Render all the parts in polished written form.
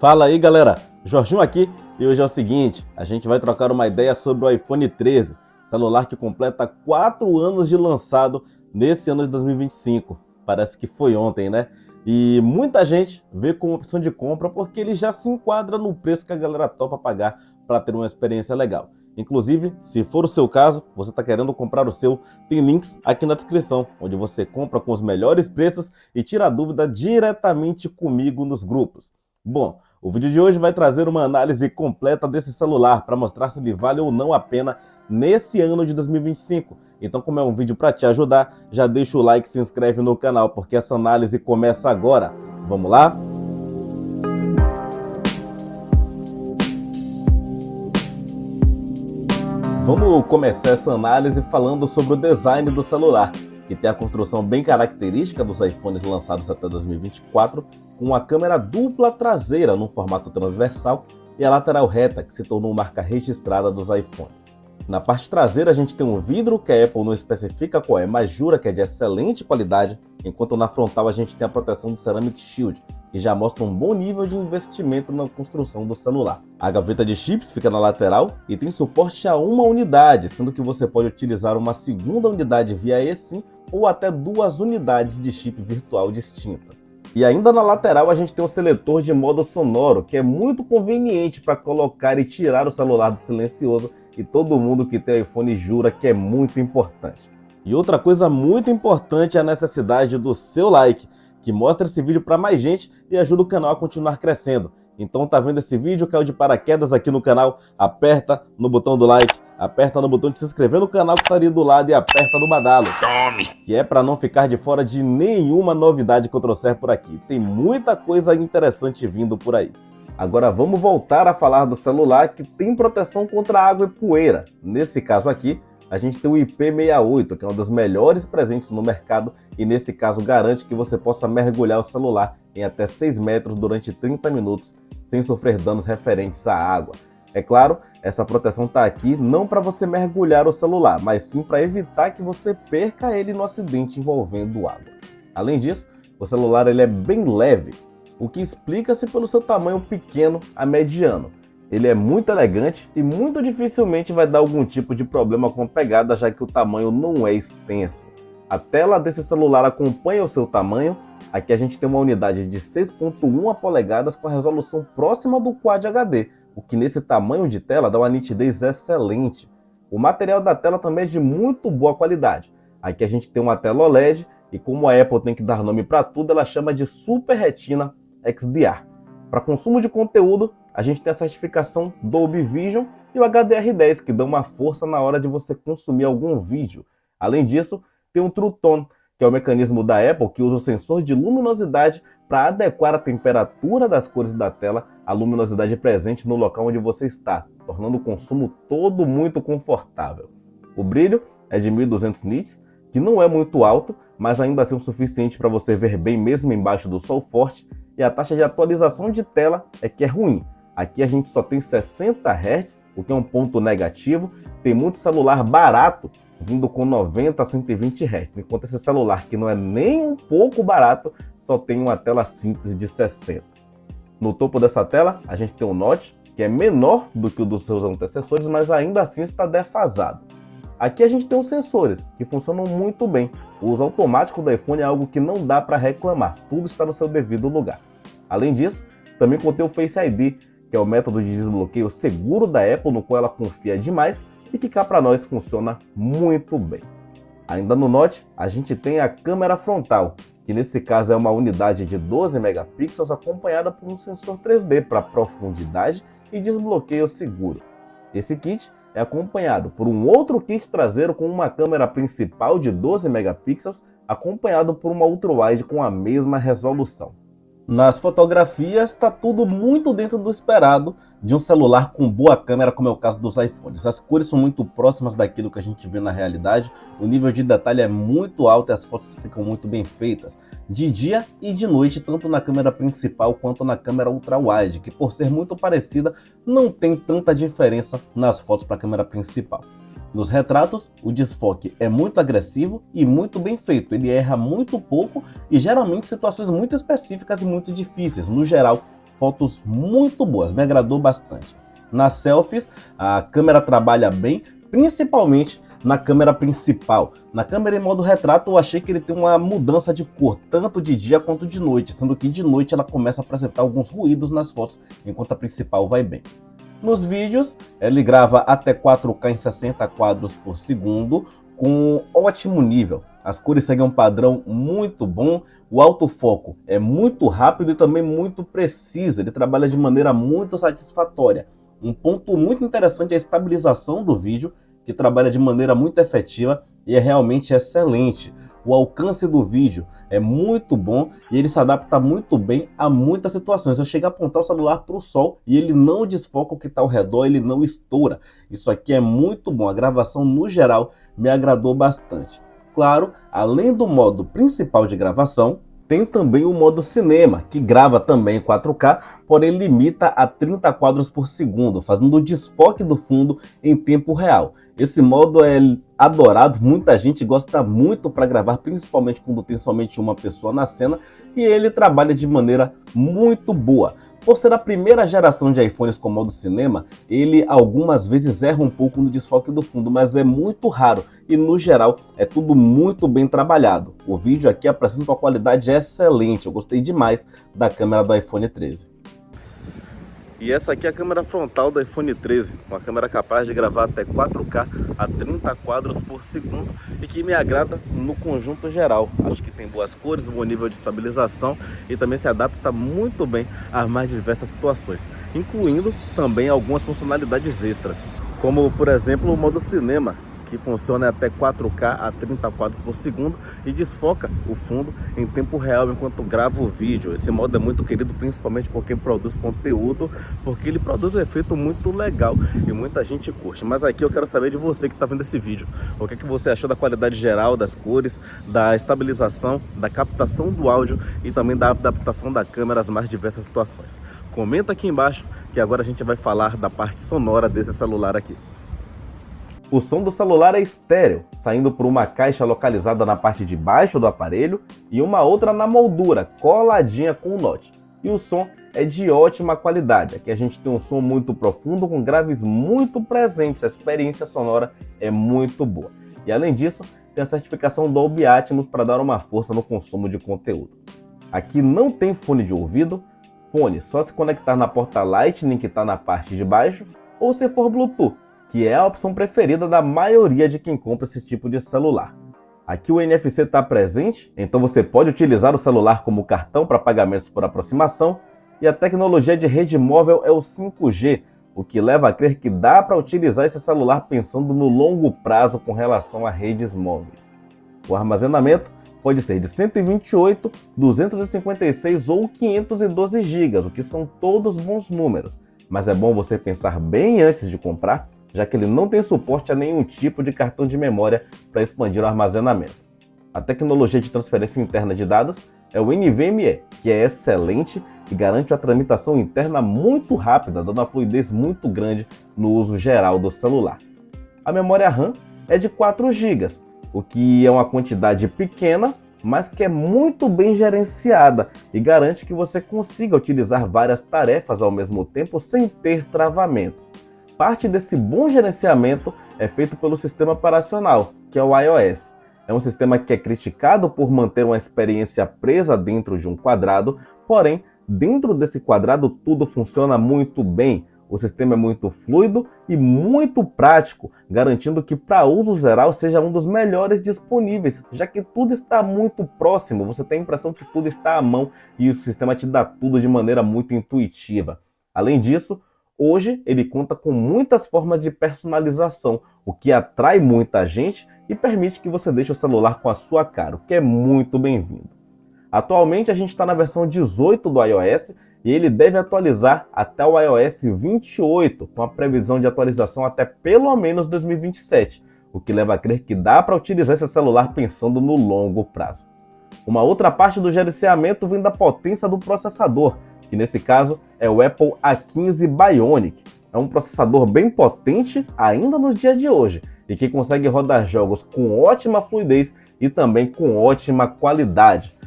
Fala aí galera, Jorginho aqui e hoje é o seguinte, a gente vai trocar uma ideia sobre o iPhone 13, celular que completa 4 anos de lançado nesse ano de 2025, parece que foi ontem, né? E muita gente vê como opção de compra porque ele já se enquadra no preço que a galera topa pagar para ter uma experiência legal. Inclusive, se for o seu caso, você está querendo comprar o seu, tem links aqui na descrição, onde você compra com os melhores preços e tira a dúvida diretamente comigo nos grupos. Bom, o vídeo de hoje vai trazer uma análise completa desse celular para mostrar se ele vale ou não a pena nesse ano de 2025. Então, como é um vídeo para te ajudar, já deixa o like e se inscreve no canal, porque essa análise começa agora. Vamos lá? Vamos começar essa análise falando sobre o design do celular, que tem a construção bem característica dos iPhones lançados até 2024, com a câmera dupla traseira no formato transversal e a lateral reta, que se tornou marca registrada dos iPhones. Na parte traseira a gente tem um vidro que a Apple não especifica qual é, mas jura que é de excelente qualidade, enquanto na frontal a gente tem a proteção do Ceramic Shield, que já mostra um bom nível de investimento na construção do celular. A gaveta de chips fica na lateral e tem suporte a uma unidade, sendo que você pode utilizar uma segunda unidade via eSIM ou até 2 unidades de chip virtual distintas. E ainda na lateral a gente tem um seletor de modo sonoro, que é muito conveniente para colocar e tirar o celular do silencioso, e todo mundo que tem iPhone jura que é muito importante. E outra coisa muito importante é a necessidade do seu like, que mostra esse vídeo para mais gente e ajuda o canal a continuar crescendo. Então tá vendo esse vídeo, caiu de paraquedas aqui no canal, aperta no botão do like, aperta no botão de se inscrever no canal que está ali do lado e aperta no badalo. Tome! Que é para não ficar de fora de nenhuma novidade que eu trouxer por aqui. Tem muita coisa interessante vindo por aí. Agora vamos voltar a falar do celular que tem proteção contra água e poeira. Nesse caso aqui, a gente tem o IP68, que é um dos melhores presentes no mercado e nesse caso garante que você possa mergulhar o celular em até 6 metros durante 30 minutos sem sofrer danos referentes à água. É claro, essa proteção está aqui não para você mergulhar o celular, mas sim para evitar que você perca ele no acidente envolvendo água. Além disso, o celular ele é bem leve, o que explica-se pelo seu tamanho pequeno a mediano. Ele é muito elegante e muito dificilmente vai dar algum tipo de problema com a pegada, já que o tamanho não é extenso. A tela desse celular acompanha o seu tamanho. Aqui a gente tem uma unidade de 6.1 polegadas com a resolução próxima do Quad HD, o que nesse tamanho de tela dá uma nitidez excelente. O material da tela também é de muito boa qualidade. Aqui a gente tem uma tela OLED e como a Apple tem que dar nome para tudo, ela chama de Super Retina XDR. Para consumo de conteúdo, a gente tem a certificação Dolby Vision e o HDR10, que dão uma força na hora de você consumir algum vídeo. Além disso, tem o True Tone, que é o mecanismo da Apple que usa o sensor de luminosidade para adequar a temperatura das cores da tela à luminosidade presente no local onde você está, tornando o consumo todo muito confortável. O brilho é de 1200 nits, que não é muito alto, mas ainda assim o suficiente para você ver bem mesmo embaixo do sol forte, e a taxa de atualização de tela é que é ruim. Aqui a gente só tem 60 Hz, o que é um ponto negativo. Tem muito celular barato vindo com 90 a 120 Hz, enquanto esse celular, que não é nem um pouco barato, só tem uma tela simples de 60. No topo dessa tela, a gente tem um notch, que é menor do que o dos seus antecessores, mas ainda assim está defasado. Aqui a gente tem os sensores, que funcionam muito bem. O uso automático do iPhone é algo que não dá para reclamar, tudo está no seu devido lugar. Além disso, também contém o Face ID, que é o método de desbloqueio seguro da Apple, no qual ela confia demais e que cá para nós funciona muito bem. Ainda no Note, a gente tem a câmera frontal, que nesse caso é uma unidade de 12 megapixels acompanhada por um sensor 3D para profundidade e desbloqueio seguro. Esse kit é acompanhado por um outro kit traseiro com uma câmera principal de 12 megapixels acompanhado por uma ultra-wide com a mesma resolução. Nas fotografias está tudo muito dentro do esperado de um celular com boa câmera, como é o caso dos iPhones. As cores são muito próximas daquilo que a gente vê na realidade, o nível de detalhe é muito alto e as fotos ficam muito bem feitas, de dia e de noite, tanto na câmera principal quanto na câmera ultra-wide, que por ser muito parecida, não tem tanta diferença nas fotos para a câmera principal. Nos retratos, o desfoque é muito agressivo e muito bem feito, ele erra muito pouco e geralmente em situações muito específicas e muito difíceis. No geral, fotos muito boas, me agradou bastante. Nas selfies, a câmera trabalha bem, principalmente na câmera principal. Na câmera em modo retrato, eu achei que ele tem uma mudança de cor, tanto de dia quanto de noite, sendo que de noite ela começa a apresentar alguns ruídos nas fotos, enquanto a principal vai bem. Nos vídeos, ele grava até 4K em 60 quadros por segundo, com ótimo nível. As cores seguem um padrão muito bom, o autofoco é muito rápido e também muito preciso, ele trabalha de maneira muito satisfatória. Um ponto muito interessante é a estabilização do vídeo, que trabalha de maneira muito efetiva e é realmente excelente. O alcance do vídeo é muito bom e ele se adapta muito bem a muitas situações. Eu cheguei a apontar o celular para o sol e ele não desfoca o que está ao redor, ele não estoura. Isso aqui é muito bom, a gravação no geral me agradou bastante. Claro, além do modo principal de gravação, tem também o modo cinema, que grava também em 4K, porém limita a 30 quadros por segundo, fazendo o desfoque do fundo em tempo real. Esse modo é adorado, muita gente gosta muito para gravar, principalmente quando tem somente uma pessoa na cena, e ele trabalha de maneira muito boa. Por ser a primeira geração de iPhones com modo cinema, ele algumas vezes erra um pouco no desfoque do fundo, mas é muito raro e no geral é tudo muito bem trabalhado. O vídeo aqui apresenta uma qualidade excelente, eu gostei demais da câmera do iPhone 13. E essa aqui é a câmera frontal do iPhone 13, uma câmera capaz de gravar até 4K a 30 quadros por segundo e que me agrada no conjunto geral. Acho que tem boas cores, bom nível de estabilização e também se adapta muito bem a mais diversas situações, incluindo também algumas funcionalidades extras, como por exemplo o modo cinema, que funciona até 4K a 30 quadros por segundo e desfoca o fundo em tempo real enquanto grava o vídeo. Esse modo é muito querido principalmente por quem produz conteúdo, porque ele produz um efeito muito legal e muita gente curte. Mas aqui eu quero saber de você que está vendo esse vídeo. O que você achou da qualidade geral, das cores, da estabilização, da captação do áudio e também da adaptação da câmera às mais diversas situações. Comenta aqui embaixo que agora a gente vai falar da parte sonora desse celular aqui. O som do celular é estéreo, saindo por uma caixa localizada na parte de baixo do aparelho e uma outra na moldura, coladinha com o Note. E o som é de ótima qualidade. Aqui a gente tem um som muito profundo, com graves muito presentes, a experiência sonora é muito boa. E além disso, tem a certificação Dolby Atmos para dar uma força no consumo de conteúdo. Aqui não tem fone de ouvido, fone só se conectar na porta Lightning que está na parte de baixo, ou se for Bluetooth, que é a opção preferida da maioria de quem compra esse tipo de celular. Aqui o NFC está presente, então você pode utilizar o celular como cartão para pagamentos por aproximação, e a tecnologia de rede móvel é o 5G, o que leva a crer que dá para utilizar esse celular pensando no longo prazo com relação a redes móveis. O armazenamento pode ser de 128, 256 ou 512 GB, o que são todos bons números, mas é bom você pensar bem antes de comprar, já que ele não tem suporte a nenhum tipo de cartão de memória para expandir o armazenamento. A tecnologia de transferência interna de dados é o NVMe, que é excelente e garante uma tramitação interna muito rápida, dando uma fluidez muito grande no uso geral do celular. A memória RAM é de 4 GB, o que é uma quantidade pequena, mas que é muito bem gerenciada e garante que você consiga utilizar várias tarefas ao mesmo tempo sem ter travamentos. Parte desse bom gerenciamento é feito pelo sistema operacional, que é o iOS. É um sistema que é criticado por manter uma experiência presa dentro de um quadrado, porém, dentro desse quadrado tudo funciona muito bem. O sistema é muito fluido e muito prático, garantindo que para uso geral seja um dos melhores disponíveis, já que tudo está muito próximo, você tem a impressão que tudo está à mão e o sistema te dá tudo de maneira muito intuitiva. Além disso, hoje ele conta com muitas formas de personalização, o que atrai muita gente e permite que você deixe o celular com a sua cara, o que é muito bem-vindo. Atualmente a gente está na versão 18 do iOS e ele deve atualizar até o iOS 28, com a previsão de atualização até pelo menos 2027, o que leva a crer que dá para utilizar esse celular pensando no longo prazo. Uma outra parte do gerenciamento vem da potência do processador, que nesse caso é o Apple A15 Bionic. É um processador bem potente ainda nos dias de hoje e que consegue rodar jogos com ótima fluidez e também com ótima qualidade.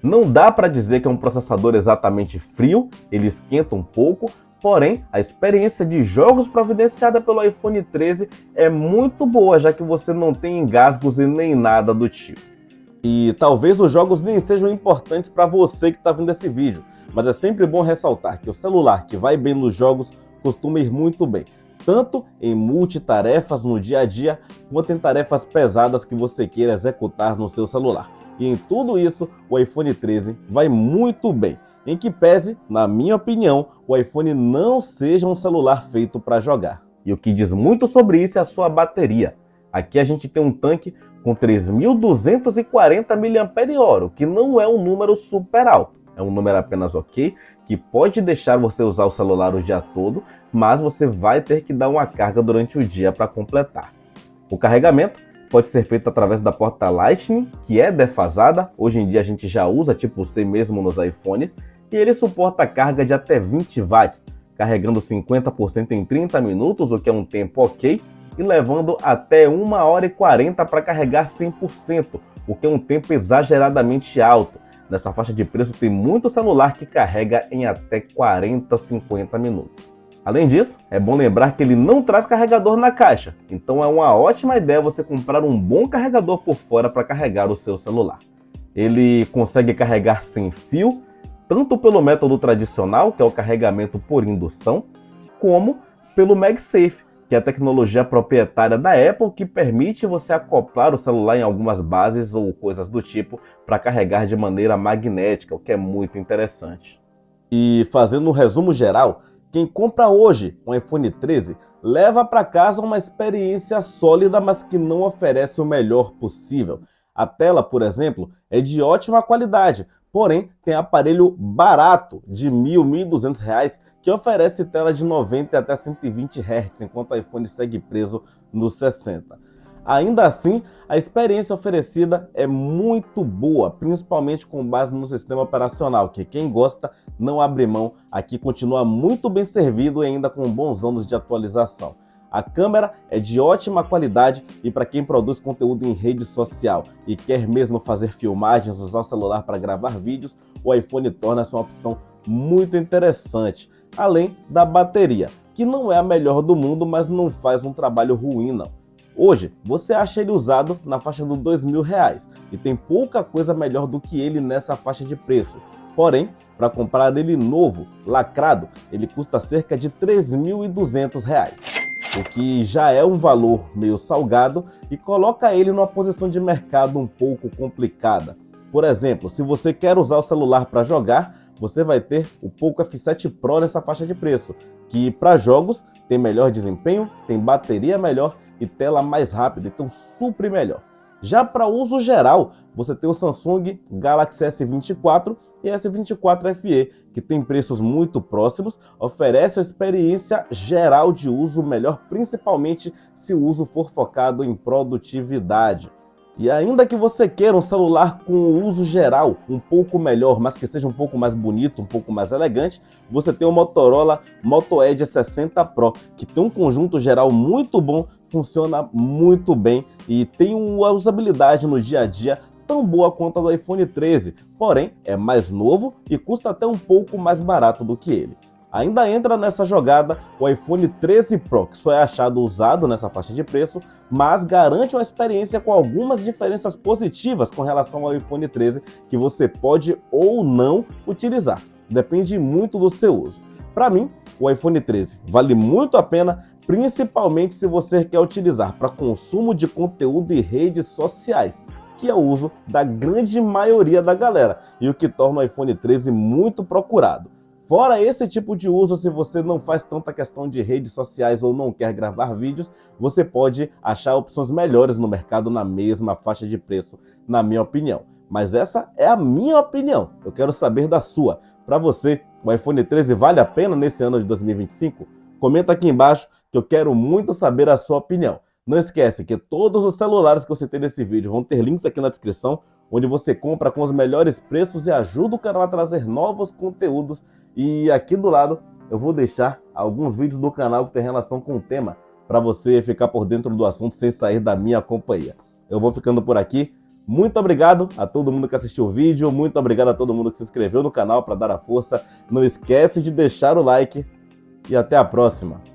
Não dá para dizer que é um processador exatamente frio, ele esquenta um pouco, porém a experiência de jogos providenciada pelo iPhone 13 é muito boa, já que você não tem engasgos e nem nada do tipo. E talvez os jogos nem sejam importantes para você que está vendo esse vídeo, mas é sempre bom ressaltar que o celular que vai bem nos jogos costuma ir muito bem, tanto em multitarefas no dia a dia, quanto em tarefas pesadas que você queira executar no seu celular. E em tudo isso, o iPhone 13 vai muito bem, em que pese, na minha opinião, o iPhone não seja um celular feito para jogar. E o que diz muito sobre isso é a sua bateria. Aqui a gente tem um tanque com 3.240 mAh, o que não é um número super alto. É um número apenas ok, que pode deixar você usar o celular o dia todo, mas você vai ter que dar uma carga durante o dia para completar. O carregamento pode ser feito através da porta Lightning, que é defasada. Hoje em dia a gente já usa tipo C mesmo nos iPhones, e ele suporta carga de até 20 watts, carregando 50% em 30 minutos, o que é um tempo ok, e levando até 1h40 para carregar 100%, o que é um tempo exageradamente alto. Nessa faixa de preço tem muito celular que carrega em até 40, 50 minutos. Além disso, é bom lembrar que ele não traz carregador na caixa, então é uma ótima ideia você comprar um bom carregador por fora para carregar o seu celular. Ele consegue carregar sem fio, tanto pelo método tradicional, que é o carregamento por indução, como pelo MagSafe, que é a tecnologia proprietária da Apple que permite você acoplar o celular em algumas bases ou coisas do tipo para carregar de maneira magnética, o que é muito interessante. E fazendo um resumo geral, quem compra hoje um iPhone 13 leva para casa uma experiência sólida, mas que não oferece o melhor possível. A tela, por exemplo, é de ótima qualidade, porém tem aparelho barato de R$ 1.200 que oferece tela de 90 até 120 Hz, enquanto o iPhone segue preso nos 60. Ainda assim, a experiência oferecida é muito boa, principalmente com base no sistema operacional, que quem gosta não abre mão, aqui continua muito bem servido e ainda com bons anos de atualização. A câmera é de ótima qualidade e para quem produz conteúdo em rede social e quer mesmo fazer filmagens, usar o celular para gravar vídeos, o iPhone torna-se uma opção muito interessante, além da bateria, que não é a melhor do mundo, mas não faz um trabalho ruim não. Hoje, você acha ele usado na faixa dos R$ 2.000 e tem pouca coisa melhor do que ele nessa faixa de preço. Porém, para comprar ele novo, lacrado, ele custa cerca de R$ 3.200, o que já é um valor meio salgado e coloca ele numa posição de mercado um pouco complicada. Por exemplo, se você quer usar o celular para jogar, você vai ter o Poco F7 Pro nessa faixa de preço, que para jogos tem melhor desempenho, tem bateria melhor e tela mais rápida, então super melhor. Já para uso geral, você tem o Samsung Galaxy S24 e S24 FE, que tem preços muito próximos, oferece uma experiência geral de uso melhor, principalmente se o uso for focado em produtividade. E ainda que você queira um celular com uso geral um pouco melhor, mas que seja um pouco mais bonito, um pouco mais elegante, você tem o Motorola Moto Edge 60 Pro, que tem um conjunto geral muito bom, funciona muito bem e tem uma usabilidade no dia a dia tão boa quanto a do iPhone 13, porém é mais novo e custa até um pouco mais barato do que ele. Ainda entra nessa jogada o iPhone 13 Pro, que só é achado usado nessa faixa de preço, mas garante uma experiência com algumas diferenças positivas com relação ao iPhone 13 que você pode ou não utilizar. Depende muito do seu uso. Para mim, o iPhone 13 vale muito a pena, principalmente se você quer utilizar para consumo de conteúdo e redes sociais, que é o uso da grande maioria da galera e o que torna o iPhone 13 muito procurado. Fora esse tipo de uso, se você não faz tanta questão de redes sociais ou não quer gravar vídeos, você pode achar opções melhores no mercado na mesma faixa de preço, na minha opinião. Mas essa é a minha opinião, eu quero saber da sua. Para você, o iPhone 13 vale a pena nesse ano de 2025? Comenta aqui embaixo que eu quero muito saber a sua opinião. Não esquece que todos os celulares que eu citei nesse vídeo vão ter links aqui na descrição, onde você compra com os melhores preços e ajuda o canal a trazer novos conteúdos. E aqui do lado eu vou deixar alguns vídeos do canal que tem relação com o tema, para você ficar por dentro do assunto sem sair da minha companhia. Eu vou ficando por aqui, Muito obrigado a todo mundo que assistiu o vídeo, muito obrigado a todo mundo que se inscreveu no canal para dar a força. Não esquece de deixar o like e até a próxima.